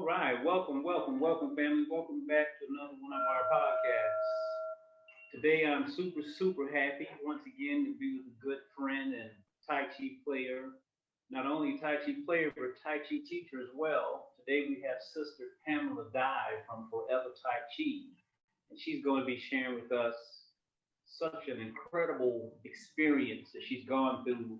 All right, welcome, family. Welcome back to another one of our podcasts. Today, I'm super happy once again to be with a good friend and Tai Chi player. Not only Tai Chi player, but Tai Chi teacher as well. Today, we have Sister Pamela Dye from Forever Tai Chi, and she's going to be sharing with us such an incredible experience that she's gone through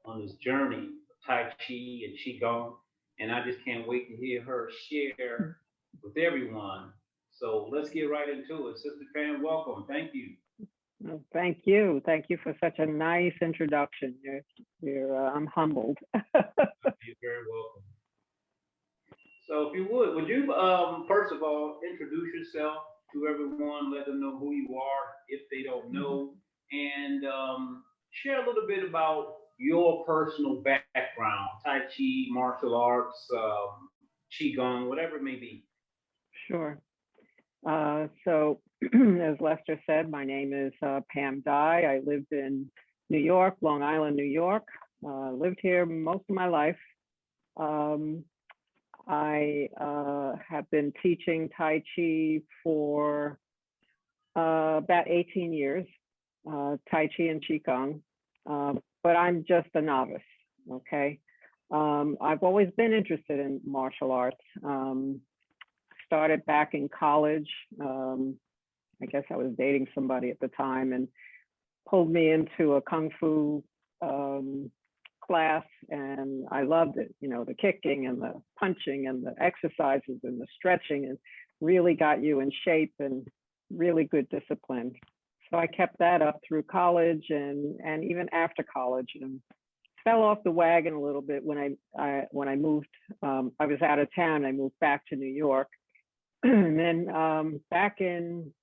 on this journey of Tai Chi and Qigong. And I just can't wait to hear her share with everyone. So let's get right into it. Sister Pam, welcome. Thank you. Well, thank you. Thank you for such a nice introduction. I'm humbled. You're very welcome. So if you would you first of all introduce yourself to everyone, let them know who you are if they don't know, and share a little bit about your personal background, Tai Chi, martial arts, Qigong, whatever it may be. Sure. So as Lester said, my name is Pam Dye. I lived in New York, Long Island, New York. Lived here most of my life. I have been teaching Tai Chi for about 18 years, Tai Chi and Qigong, but I'm just a novice, okay? I've always been interested in martial arts. Started back in college. I guess I was dating somebody at the time and pulled me into a Kung Fu class, and I loved it. You know, the kicking and the punching and the exercises and the stretching, and really got you in shape and really good discipline. So I kept that up through college and even after college, and fell off the wagon a little bit when I moved. I was out of town. I moved back to New York, and then back in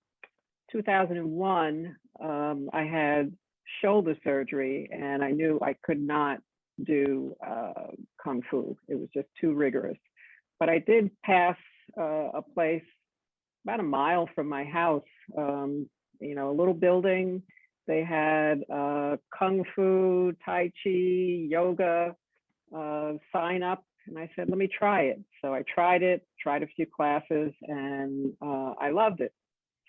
2001, I had shoulder surgery, and I knew I could not do Kung Fu. It was just too rigorous. But I did pass a place about a mile from my house, you know, a little building. They had Kung Fu, Tai Chi, yoga, sign up. And I said, let me try it. So I tried it, tried a few classes, and I loved it.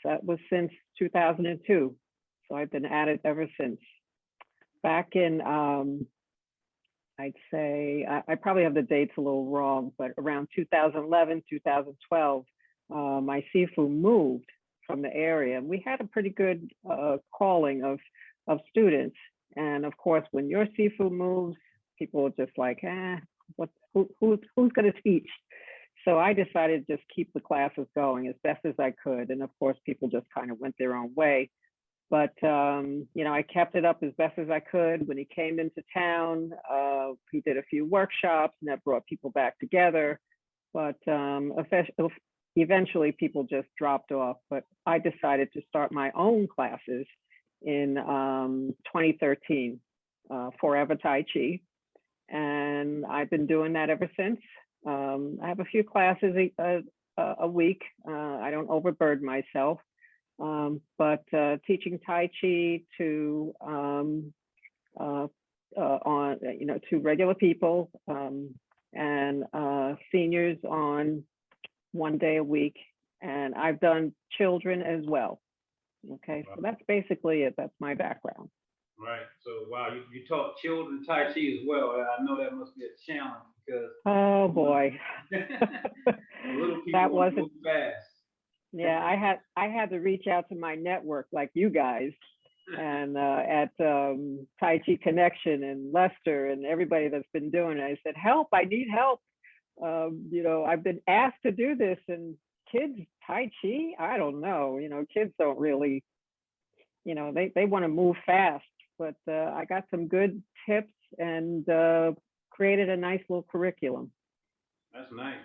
So that was since 2002. So I've been at it ever since. Back in, I'd say, I probably have the dates a little wrong, but around 2011, 2012, my Sifu moved from the area. And we had a pretty good calling of students. And of course, when your Sifu moves, people are just like, who's going to teach? So I decided to just keep the classes going as best as I could. And of course, people just kind of went their own way. But, you know, I kept it up as best as I could. When he came into town, he did a few workshops, and that brought people back together. But eventually people just dropped off. But I decided to start my own classes in 2013, Forever Tai Chi. And I've been doing that ever since. I have a few classes a week. I don't overburden myself. But teaching Tai Chi to to regular people and seniors on 1 day a week, and I've done children as well. Okay, so that's basically it. That's my background. Right. So wow, you taught children Tai Chi as well. I know that must be a challenge because oh boy, little people that wasn't move fast. Yeah, I had to reach out to my network like you guys, and at Tai Chi Connection and Lester and everybody that's been doing it. I said, help! I need help. You know, I've been asked to do this, and kids Tai Chi. I don't know. You know, kids don't really. You know, they want to move fast, but I got some good tips and created a nice little curriculum. That's nice.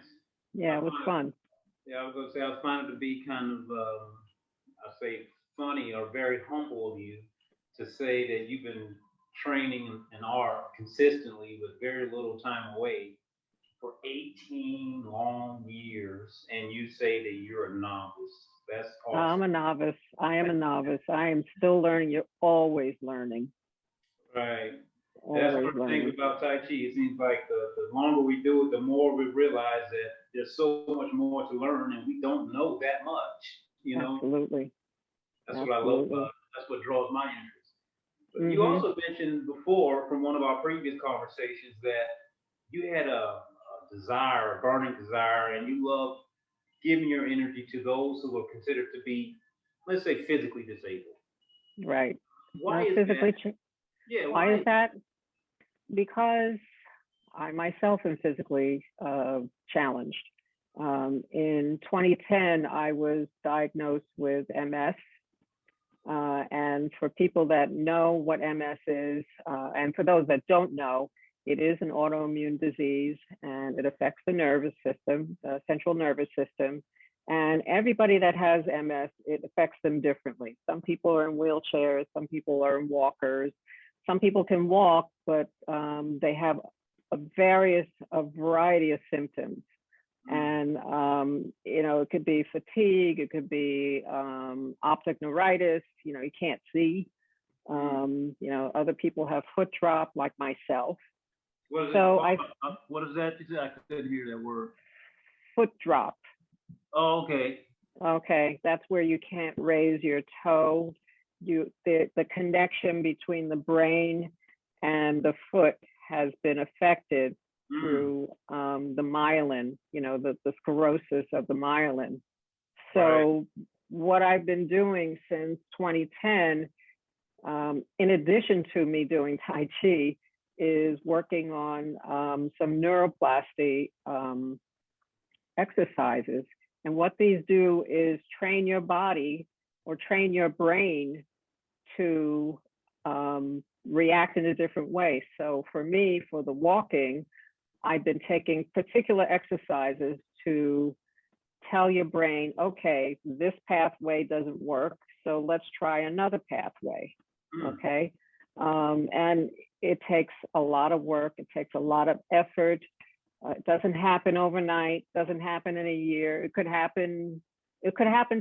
Yeah, it was fun. Yeah, I was going to say, I find it to be kind of, I say, funny or very humble of you to say that you've been training in art consistently with very little time away for 18 long years, and you say that you're a novice. That's awesome. I'm a novice. I am a novice. I am still learning. You're always learning. Right. That's one thing about Tai Chi. It seems like the longer we do it, the more we realize that there's so much more to learn, and we don't know that much. You know, Absolutely. that's what I love Absolutely. about it. That's what draws my interest. But you Mm-hmm. also mentioned before from one of our previous conversations that you had a desire, a burning desire, and you love giving your energy to those who are considered to be, let's say, physically disabled. Right. Why is that? Physically, Yeah, why why is is that? Because I myself am physically challenged. In 2010, I was diagnosed with MS. And for people that know what MS is, and for those that don't know, it is an autoimmune disease and it affects the nervous system, the central nervous system. And everybody that has MS, it affects them differently. Some people are in wheelchairs, some people are in walkers, some people can walk, but they have a variety of symptoms. And it could be fatigue, it could be optic neuritis, you can't see. Other people have foot drop like myself. what is it? So I What is that? I couldn't hear that word. foot drop. Oh, okay. Okay, that's where you can't raise your toe. The connection between the brain and the foot has been affected through the myelin, the sclerosis of the myelin. So what I've been doing since 2010, in addition to me doing Tai Chi, is working on some neuroplasty exercises. And what these do is train your body or train your brain to react in a different way. So for me, for the walking, I've been taking particular exercises to tell your brain, okay, this pathway doesn't work, so let's try another pathway, okay? And it takes a lot of work, it takes a lot of effort. It doesn't happen overnight, doesn't happen in a year. It could happen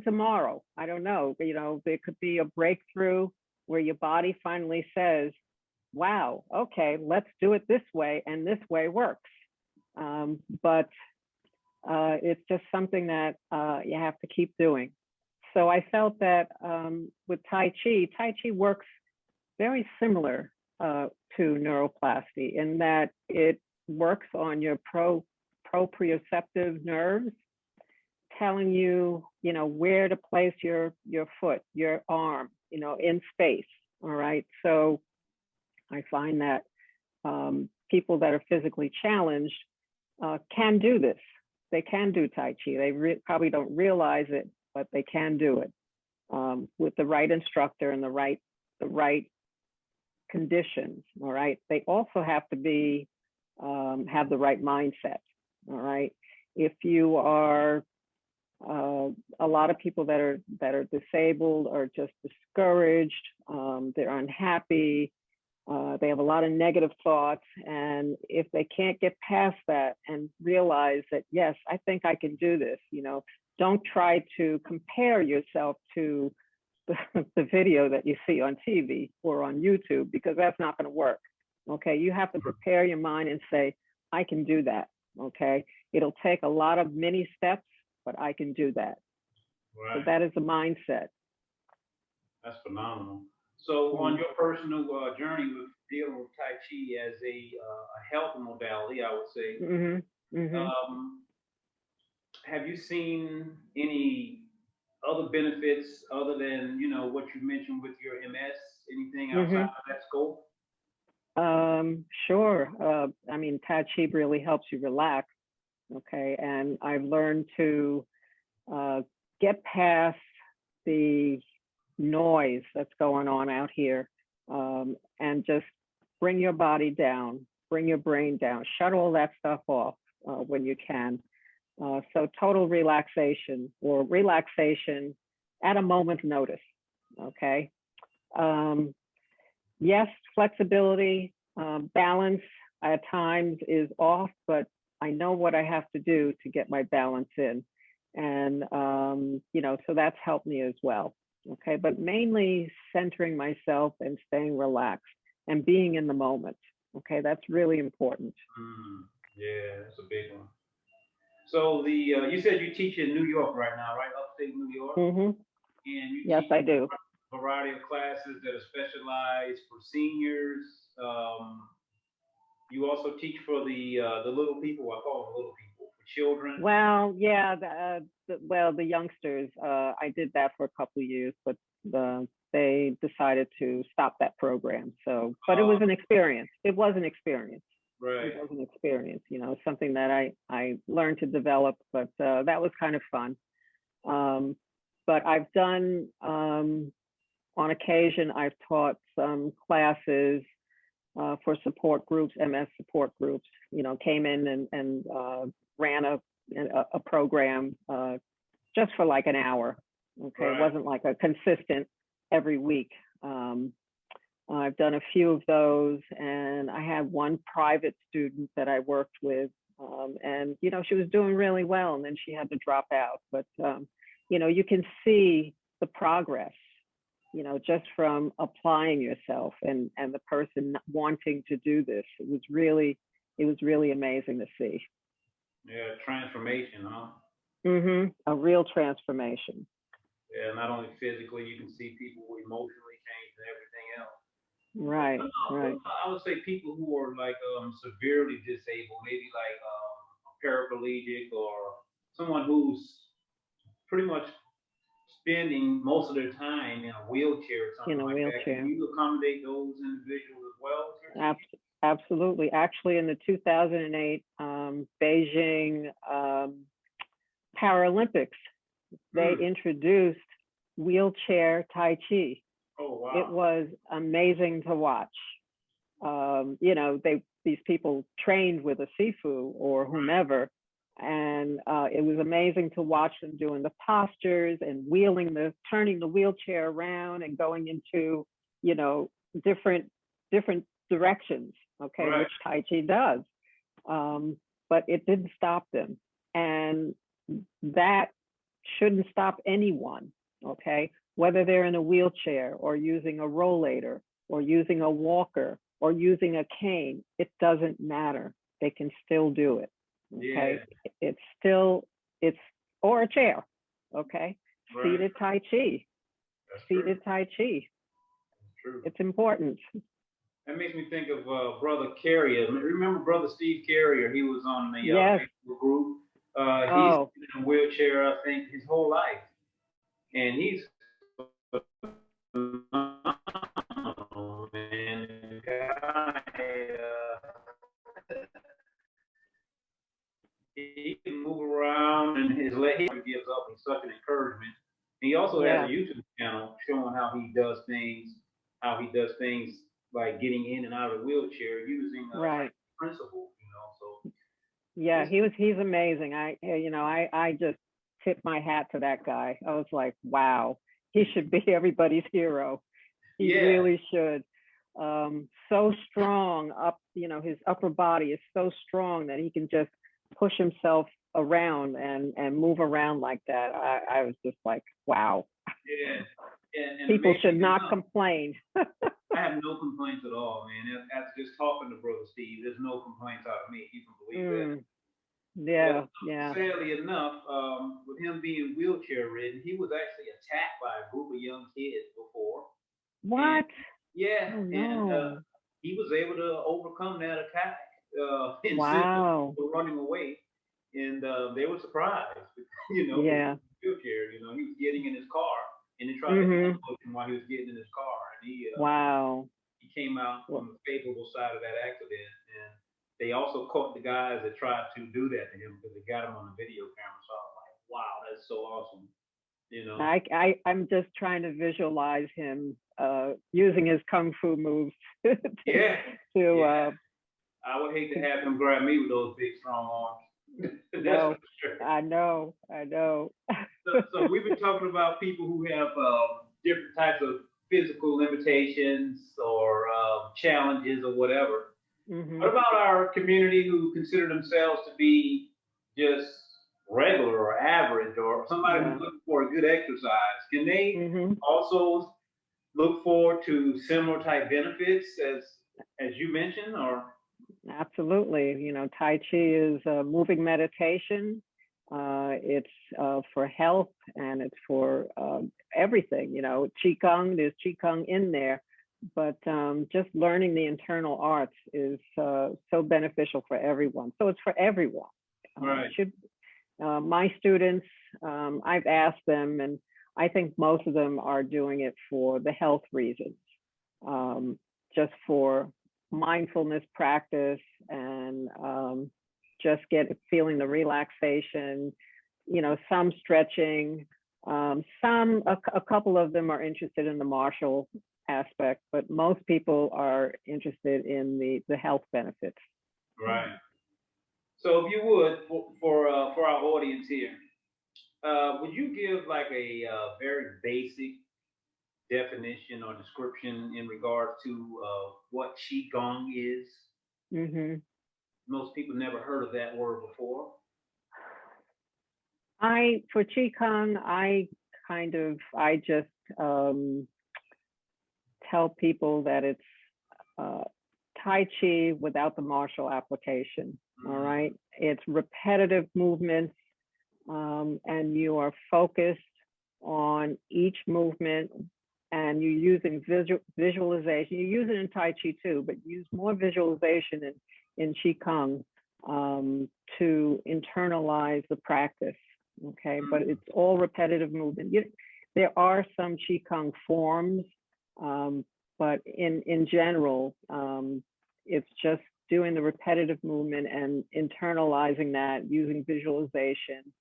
tomorrow. I don't know, there could be a breakthrough where your body finally says, wow, okay, let's do it this way, and this way works. But it's just something that you have to keep doing. So I felt that with Tai Chi works very similar to neuroplasty in that it works on your proprioceptive nerves, telling you, where to place your foot, your arm, in space. All right. So I find that people that are physically challenged can do this. They can do Tai Chi. They probably don't realize it, but they can do it with the right instructor and the right conditions. All right. They also have to have the right mindset. All right. If you are a lot of people that are disabled are just discouraged, they're unhappy, they have a lot of negative thoughts, and if they can't get past that and realize that, yes, I think I can do this, don't try to compare yourself to the video that you see on TV or on YouTube, because that's not going to work. Okay, you have to prepare your mind and say, I can do that. Okay, it'll take a lot of mini steps, but I can do that. Right. So that is the mindset. That's phenomenal. So on your personal journey with dealing with Tai Chi as a health modality, I would say, have you seen any other benefits other than what you mentioned with your MS? Anything outside of that scope? Sure. I mean, Tai Chi really helps you relax. Okay, and I've learned to get past the noise that's going on out here, and just bring your body down, bring your brain down, shut all that stuff off when you can. So total relaxation, or relaxation at a moment's notice. Okay. Yes, flexibility, balance at times is off, but I know what I have to do to get my balance in. And, so that's helped me as well. Okay, but mainly centering myself and staying relaxed and being in the moment. Okay, that's really important. Yeah, that's a big one. So you said you teach in New York right now, right? Upstate New York, Hmm. and you Yes, teach I do. a variety of classes that are specialized for seniors. You also teach for the little people. I call them little people, for children. Well, yeah, the youngsters. I did that for a couple of years, but they decided to stop that program. So, but it Uh, was an experience. It was an experience. It right. was an experience. Something that I learned to develop. But that was kind of fun. Um, but I've done on occasion. I've taught some classes for support groups, MS support groups. Came in and ran a program just for like an hour. Okay, it Right. wasn't like a consistent every week. Um, I've done a few of those, and I had one private student that I worked with, and she was doing really well, and then she had to drop out. But you can see the progress, just from applying yourself and the person wanting to do this. It was really amazing to see. Yeah. Transformation, huh? A real transformation. Yeah. Not only physically, you can see people who emotionally change and everything else. Right, What right. about, I would say people who are like severely disabled, maybe like a paraplegic or someone who's pretty much spending most of their time in a wheelchair or In something a like that. Can wheelchair. you accommodate those individuals as well as your Ab- team? Absolutely. Actually, in the 2008 Beijing Paralympics, they Hmm. introduced wheelchair Tai Chi. Oh It wow. was amazing to watch. These people trained with a sifu or whomever, and it was amazing to watch them doing the postures and turning the wheelchair around and going into, you know, different different directions. Okay, Right. which Tai Chi does, um, but it didn't stop them, and that shouldn't stop anyone. Okay, whether they're in a wheelchair or using a rollator or using a walker or using a cane, it doesn't matter. They can still do it. Yeah. Okay. It's still, it's, or a chair. Okay. Right. Seated Tai Chi, That's true. seated Tai Chi. That's true. It's important. That makes me think of Brother Carrier. Remember Brother Steve Carrier? He was on the Yes. Facebook group. He's Oh, been in a wheelchair, I think, his whole life, and he's phenomenal, man. The guy, he can move around, and his leg he never gives up. He's such an encouragement. And he also has a yeah. YouTube channel showing how he does things like getting in and out of the wheelchair using Right. principles. So Yeah. it's He's amazing. I just tip my hat to that guy. I was like, wow, he should be everybody's hero. He yeah, really should. So strong his upper body is so strong that he can just push himself around and move around like that. I was just like, wow. yeah, and People should amazing not enough, complain. I have no complaints at all, man. After just talking to Brother Steve, there's no complaints out of me. You can believe that. Mm, Well, yeah, yeah. sadly enough, with him being wheelchair ridden, he was actually attacked by a group of young kids before, and What? yeah, Oh and no. he was able to overcome that attack. Insist on Wow. running away, and they were surprised, because he Yeah. was in a wheelchair. He was getting in his car, and they tried to Mhm. ambush him while he was getting in his car, and Wow. he came out Well, on the favorable side of that accident. And they also caught the guys that tried to do that to him because they got him on the video camera. So I was like, wow, that's so awesome. You know? I'm just trying to visualize him using his kung fu moves to Yeah, to yeah. I would hate to have him grab me with those big strong arms. That's for no, sure. I know. So we've been talking about people who have different types of physical limitations or challenges or whatever. What Mhm. about our community who consider themselves to be just regular or average or somebody who's Yeah. looking for a good exercise? Can they Mhm. also look forward to similar type benefits as you mentioned, or Absolutely. Tai Chi is a moving meditation. It's for health, and it's for everything. You know, Qigong, there's Qigong in there, but just learning the internal arts is so beneficial for everyone. So it's for everyone. Right. My students, I've asked them, and I think most of them are doing it for the health reasons, just for mindfulness practice, and just feeling the relaxation, you know, some stretching, a couple of them are interested in the martial aspect, but most people are interested in the health benefits. Right. So if you would, for our audience here, would you give like a very basic definition or description in regards to what qigong is? Mm-hmm. Most people never heard of that word before. For Qigong, I just tell people that it's Tai Chi without the martial application. All right. It's repetitive movements, and you are focused on each movement, and you're using visualization. You use it in Tai Chi too, but use more visualization in Qigong to internalize the practice. Okay, but it's all repetitive movement. There are some Qigong forms, but in general, it's just doing the repetitive movement and internalizing that using visualization.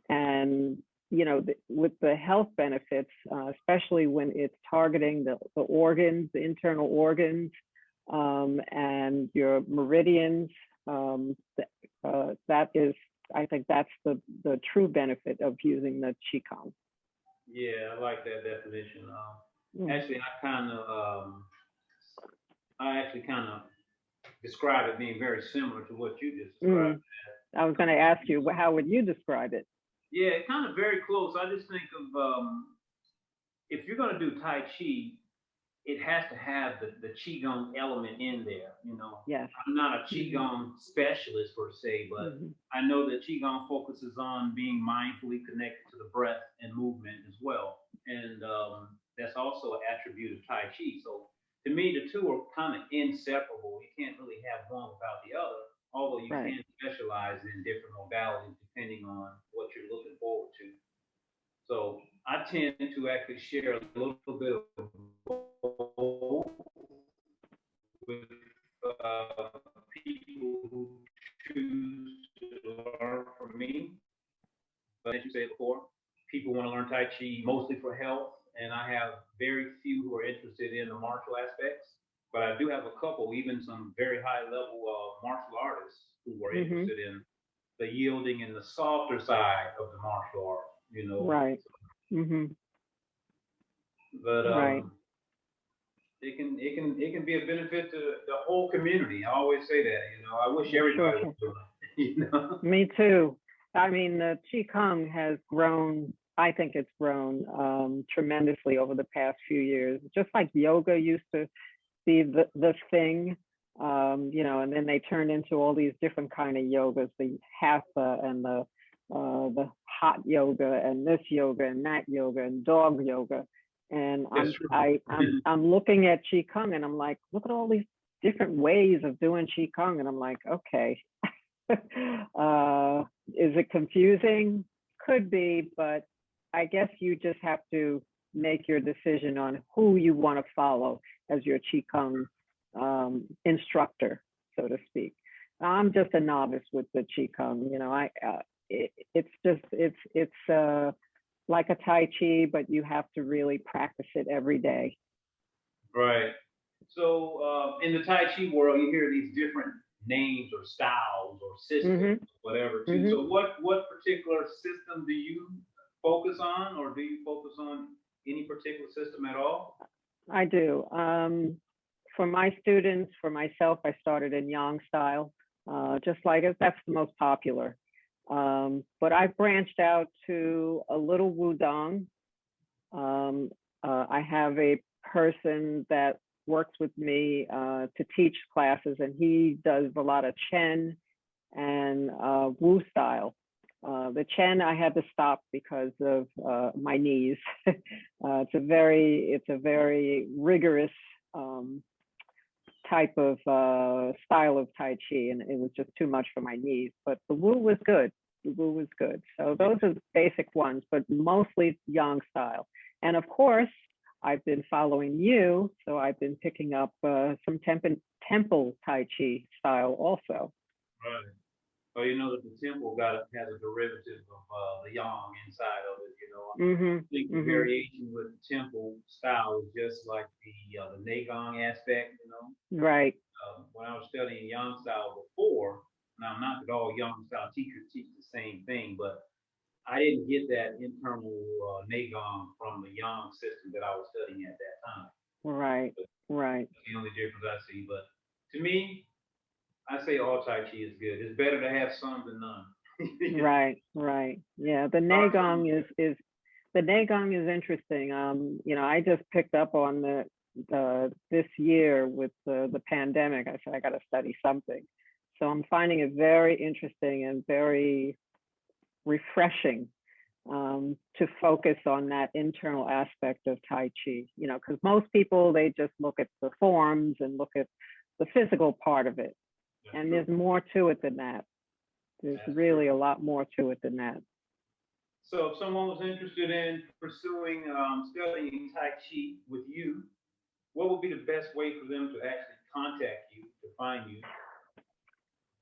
And, you know, with the health benefits, especially when it's targeting the organs, the internal organs, and your meridians, that is, I think that's the true benefit of using the Qigong. Yeah, I like that definition. Actually, I actually kind of describe it being very similar to what you just described. I was going to ask you, how would you describe it? Yeah, kind of very close. I just think of if you're going to do Tai Chi, it has to have the Qigong element in there. You know, yes. I'm not a Qigong specialist per se, but I know that Qigong focuses on being mindfully connected to the breath and movement as well. And that's also an attribute of Tai Chi. So to me, the two are kind of inseparable. You can't really have one without the other, although you can specialize in different modalities depending on what you're looking forward to. So I tend to actually share a little bit of both with people who choose to learn from me. But as you said before, people want to learn Tai Chi mostly for health, and I have very few who are interested in the martial aspects. But I do have a couple, even some very high level martial artists who are interested in the yielding and the softer side of the martial art, you know. Right. But it can be a benefit to the whole community. I always say that, you know. I wish everybody was doing it, you know. Me too. I mean, the Qigong has grown. I think it's grown tremendously over the past few years. Just like yoga used to be the thing, you know, and then they turned into all these different kind of yogas, the hatha and the hot yoga and this yoga and that yoga and dog yoga. And I'm looking at Qigong and I'm like, look at all these different ways of doing Qigong. And I'm like, okay, is it confusing? Could be, but I guess you just have to make your decision on who you want to follow as your Qigong instructor, so to speak. I'm just a novice with the Qigong, you know. It's like a Tai Chi, but you have to really practice it every day. Right. So in the Tai Chi world, you hear these different names or styles or systems, whatever. Too. So what particular system do you focus on, or do you focus on any particular system at all? I do. For my students, for myself, I started in Yang style, just like that's the most popular. But I've branched out to a little Wudong. I have a person that works with me to teach classes, and he does a lot of Chen and Wu style. The the Chen I had to stop because of my knees. It's a very rigorous type of style of Tai Chi, and it was just too much for my knees. But the Wu was good. The Wu was good. So those are the basic ones, but mostly Yang style. And of course, I've been following you, so I've been picking up some temple Tai Chi style also. Right. Well, you know that the temple has a derivative of the yang inside of it. You know, I think the variation with the temple style is just like the Neigong aspect. You know, right. When I was studying yang style before, now not that all yang style teachers teach the same thing, but I didn't get that internal Neigong from the yang system that I was studying at that time. Right. Right. That's the only difference I see. But to me, I say all Tai Chi is good. It's better to have some than none. Right, right. Yeah, the Neigong is interesting. You know, I just picked up on this year with the pandemic. I said I got to study something, so I'm finding it very interesting and very refreshing to focus on that internal aspect of Tai Chi. You know, because most people, they just look at the forms and look at the physical part of it. And there's more to it than that. There's really a lot more to it than that. So if someone was interested in pursuing studying Tai Chi with you, what would be the best way for them to actually contact you, to find you?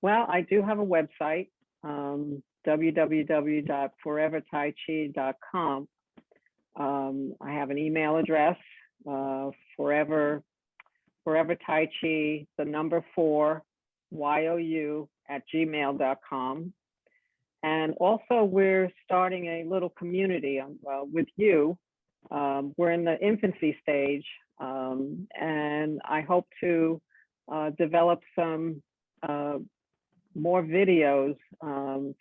Well, I do have a website, www.forevertaichi.com. I have an email address, forever Tai Chi, the number 4, YOU@gmail.com. And also we're starting a little community with you. We're in the infancy stage, and I hope to develop some more videos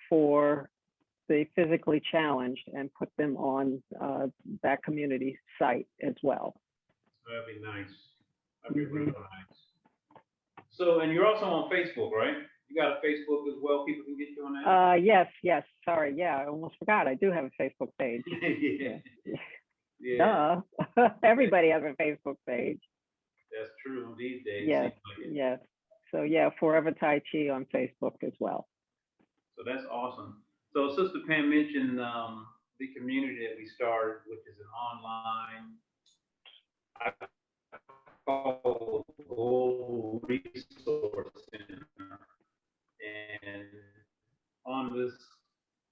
for the physically challenged and put them on that community site as well. That'd be nice. That'd be really nice. So, and you're also on Facebook, right? You got a Facebook as well. People can get you on that. Yes. Sorry, yeah, I almost forgot. I do have a Facebook page. Yeah. Duh. Everybody has a Facebook page. That's true these days. Yes. Yes. So yeah, Forever Tai Chi on Facebook as well. So that's awesome. So Sister Pam mentioned the community that we started, which is an online, I call it Global Resource Center. And on this,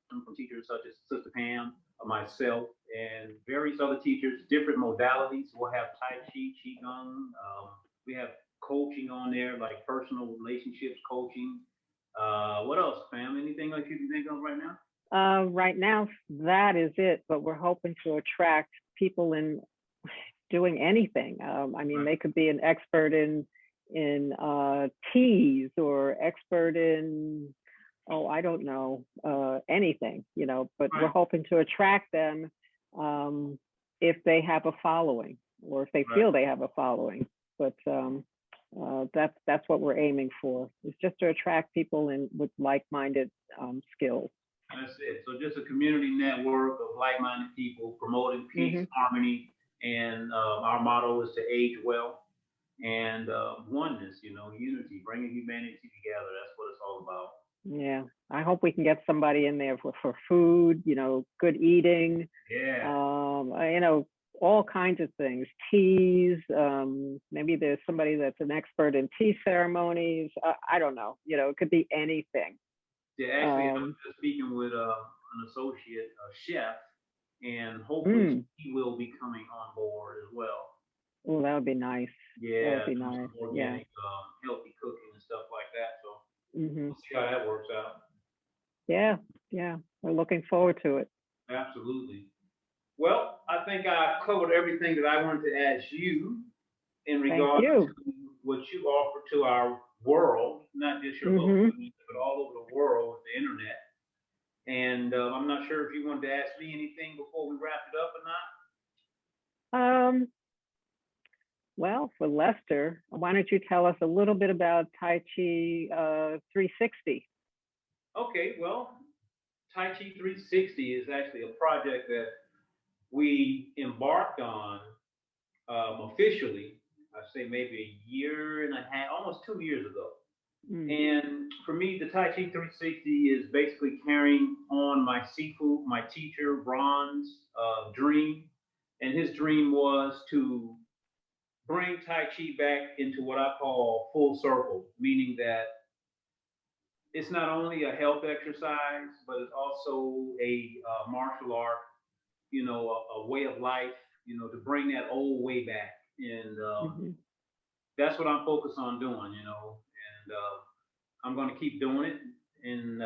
from teachers such as Sister Pam, myself, and various other teachers, different modalities. We'll have Tai Chi, Qigong. We have coaching on there, like personal relationships coaching. What else, Pam? Anything like you can think of right now? Right now, that is it. But we're hoping to attract people in doing anything. I mean, they could be an expert in teas or expert in, I don't know, anything, you know, but we're hoping to attract them if they have a following or if they feel they have a following. But that's what we're aiming for, is just to attract people with like-minded skills. That's it. So just a community network of like-minded people promoting peace, harmony, and our motto is to age well and oneness, you know, unity, bringing humanity together. That's what it's all about. Yeah, I hope we can get somebody in there for food, you know, good eating. Yeah. You know, all kinds of things, teas. Maybe there's somebody that's an expert in tea ceremonies. I don't know. You know, it could be anything. Yeah, actually, I'm just speaking with an associate chef, and hopefully he will be coming on board as well. Oh, that would be nice. Yeah, that would be nice. Organic, healthy cooking and stuff like that. So we'll see how that works out. Yeah, we're looking forward to it. Absolutely. Well, I think I covered everything that I wanted to ask you in regard to what you offer to our world, not just your local community, but all over the world with the internet. And I'm not sure if you wanted to ask me anything before we wrap it up or not. Well, for Lester, why don't you tell us a little bit about Tai Chi 360? Okay, well, Tai Chi 360 is actually a project that we embarked on officially, I say maybe a year and a half, almost 2 years ago. Mm. And for me, the Tai Chi 360 is basically carrying on my Sifu, my teacher, Ron's dream. And his dream was to bring Tai Chi back into what I call full circle, meaning that it's not only a health exercise, but it's also a martial art, a way of life, to bring that old way back. And Mm-hmm. that's what I'm focused on doing, and I'm going to keep doing it. And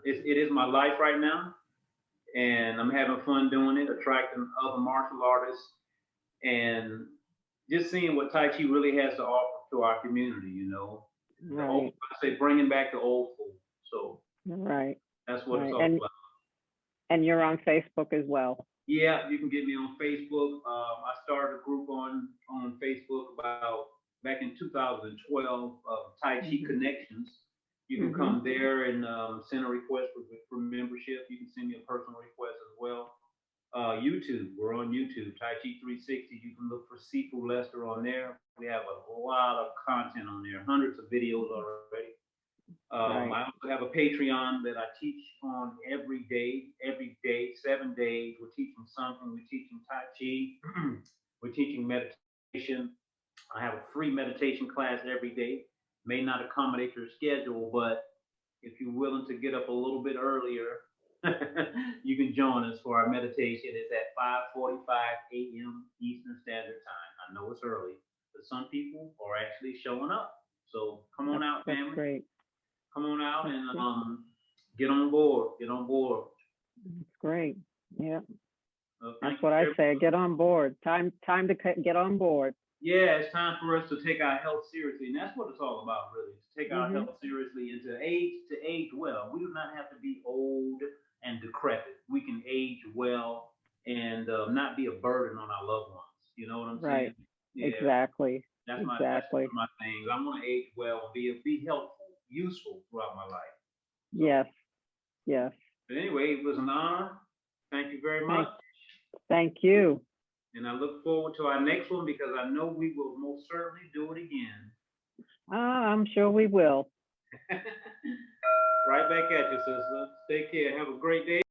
it is my life right now. And I'm having fun doing it, attracting other martial artists, and just seeing what Tai Chi really has to offer to our community, The old, Right. I say bringing back the old school. So Right. that's what it's Right. all about. And you're on Facebook as well. Yeah, you can get me on Facebook. I started a group on Facebook about back in 2012, Tai Chi Mm-hmm. Connections. You can Mm-hmm. come there and send a request for membership. You can send me a personal request as well. YouTube, we're on YouTube, Tai Chi 360. You can look for Sifu Lester on there. We have a lot of content on there, hundreds of videos already. Right. I also have a Patreon that I teach on every day, 7 days. We're teaching something. We're teaching Tai Chi. We're teaching meditation. I have a free meditation class every day. May not accommodate your schedule, but if you're willing to get up a little bit earlier, you can join us for our meditation. It's at 5:45 a.m. Eastern Standard Time. I know it's early, but some people are actually showing up. So come on out, That's family. great. Come on out That's and great. get on board. Get on board. That's great. Yeah. That's Thank you what I very say. much. Get on board. Time to get on board. Yeah, it's time for us to take our health seriously, and that's what it's all about, really. To take our Mm-hmm. health seriously and to age well. We do not have to be old and decrepit. We can age well and not be a burden on our loved ones. You know what I'm saying? Right. Yeah, Exactly. that's one Exactly. of my things. I want to age well and be helpful, useful throughout my life. So, Yes. Yes. but anyway, it was an honor. Thank you very much. Thank thank you. And I look forward to our next one because I know we will most certainly do it again. I'm sure we will. Right back at you, sister. Take care. Have a great day.